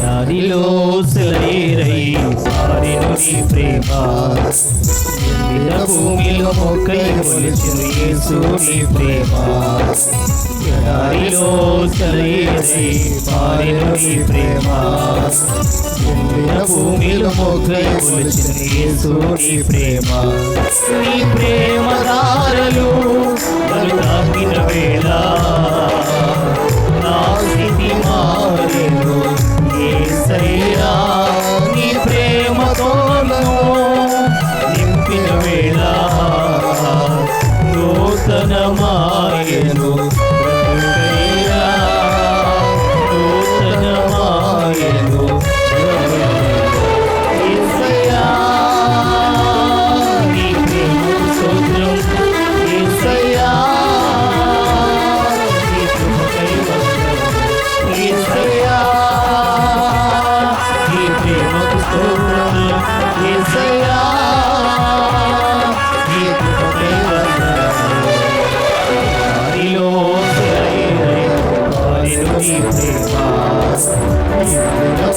దారిలో సెలయేరై పారెను నీ ప్రేమ, భూమిలో మొక్కై మొలిచెను యేసు నీ ప్రేమ. దారిలో సెలయేరై పారెను నీ ప్రేమ, భూమిలో మొక్కై మొలిచెను యేసు నీ ప్రేమ. నీ ప్రేమ దారలు నన్ను తాకిన వేళ నా స్థితి మారెను యేసయ్యా. నీ ప్రేమతో నింపిన వేళ నూతనమాయెను బ్రతుకయ్యా, నూతనమాయెను యేసయ్యా. నీ ప్రేమకు స్తోత్రం యేసయ్యా, నీ కృపకై వందనం యేసయ్యా. నీ ప్రేమకు స్తోత్రం యేసయ్యా, నీ కృపకై వందనం. దారిలో సెలయేరై పారెను నీ ప్రేమ,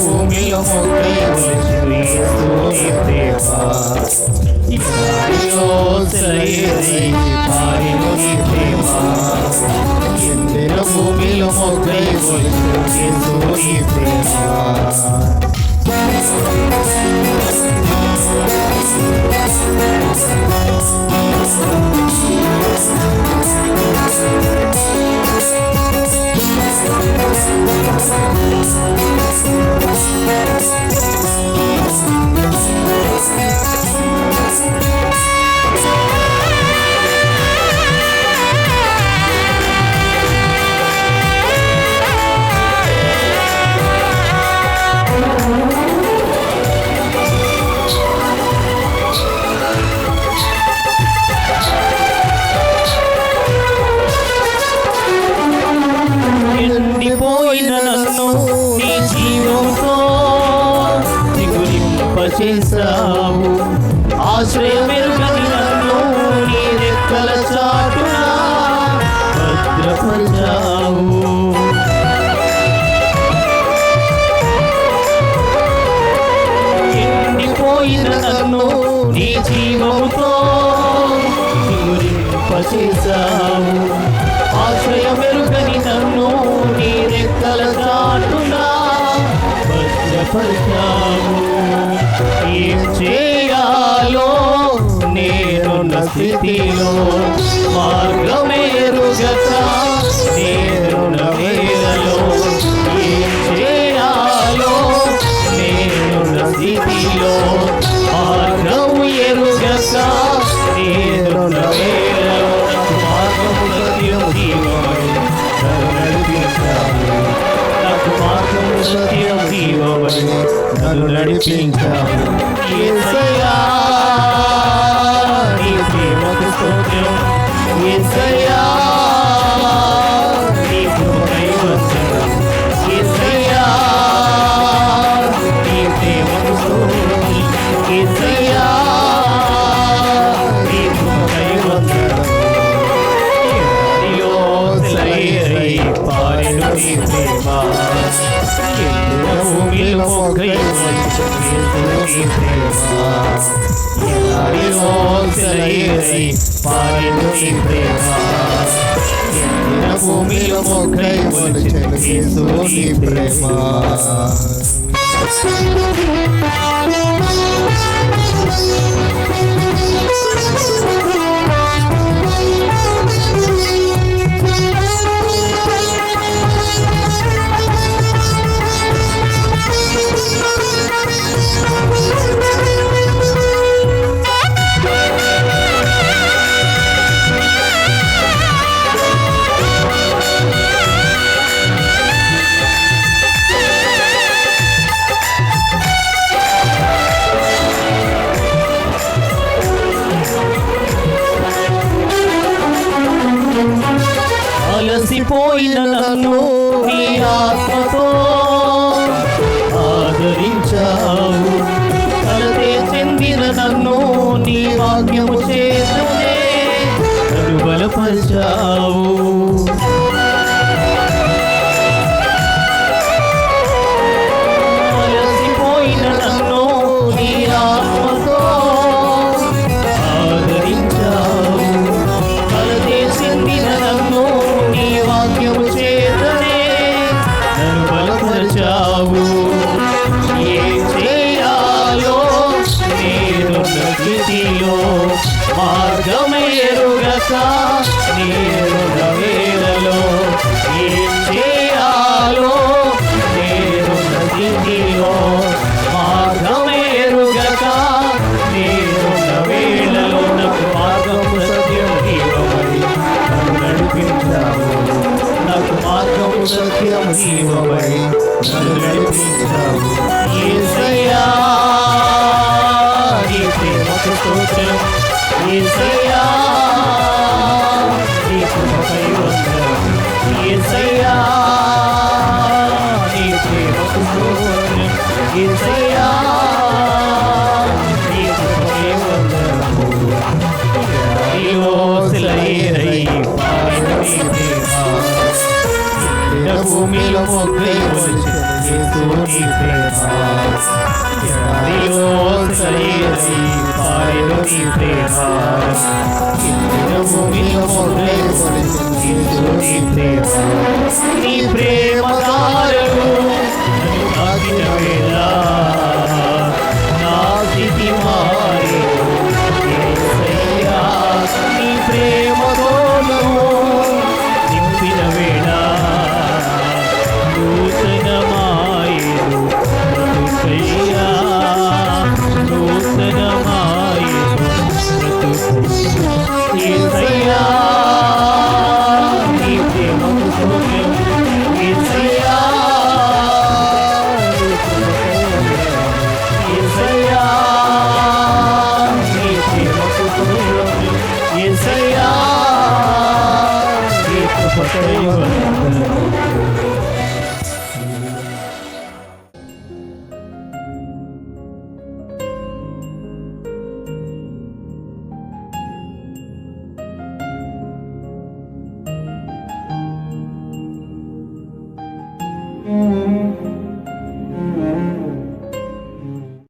భూమిలో మొక్కై మొలిచెను యేసు నీ ప్రేమ. దారిలో సెలయేరై పారెను నీ ప్రేమ, భూమిలో మొక్కై మొలిచెను యేసు నీ ప్రేమ. ఎండిపోయిన నన్ను నీ జీవంతో చేసావు, ఆశ్రయమెరుగని నన్ను నీ రెక్కల చాటున భద్రపరిచావు. ఎండిపోయిన నన్ను నీ జీవముతో చేసావు, ఆశ్రయమెరుగని నన్ను నీ రెక్కల చాటున భద్రపరిచావు. ఏం చేయాలో నేనున్న స్థితిలో మార్గమేరుగక నేనున్న వేళలో, ఏం చేయాలో నేనున్న స్థితిలో మార్గము ఎరుగక నేనున్న వేళలో, మార్గము సత్యం జీవమై నన్ను నడిపించావు, నాకు మార్గము సత్యం జీవమై నన్ను నడిపించావు యేసయ్యా. నీ ప్రేమకు స్తోత్రం యేసయ్యా, నీ కృపకై వందనం యేసయ్యా. నీ ప్రేమకు స్తోత్రం యేసయ్యా, నీ కృపకై వందనం. దారిలో సెలయేరై పారెను నీ ప్రేమ, భూమిలో మొక్కై మొలిచెను యేసు నీ ప్రేమ. దారిలో సెలయేరై పారెను నీ ప్రేమ, భూమిలో మొక్కై మొలిచెను యేసు నీ ప్రేమ. అలసిపోయిన నన్ను నీ ఆత్మతో వాక్యము చేతనే నన్ను బలపరిచావు. అలసిపోయిన నన్ను నీ ఆత్మతో ఆదరించావు. కలతే చెందిన నన్ను నీ వాక్యము చేతనే నన్ను బలపరిచావు. ఏం చేయాలో నేనున్న స్థితిలో మార్గమే ఎరుగక నేనున్న వేళలో ఏం చేయాలో నేనున్న స్థితిలో మార్గమే ఎరుగక నేనున్న వేళలో నాకు మార్గము సత్యం ఇవ్వబడి నన్ను నడిపించావు. నాకు మార్గము సత్యం ఇవ్వబడి నన్ను నడిపించావు. యేసయ్యా నీ ప్రేమకు స్తోత్రం. యేసయ్యా నీ కృపకై వందనం. యేసయ్యా నీ ప్రేమకు స్తోత్రం. యేసయ్యా నీ కృపకై వందనము. అయ్యో సిలయేరై పాడిన నీ ప్రేమ భూమిలో మొగ్గై మొలిచిన యేసు నీ ప్రేమ. అయ్యో సిలయేరై పాడిన నీ ప్రేమ భూమిలో మొగ్గై మొలిచిన యేసు నీ ప్రేమ. నీ ప్రేమ కారలు నన్ను తాకిన వేళ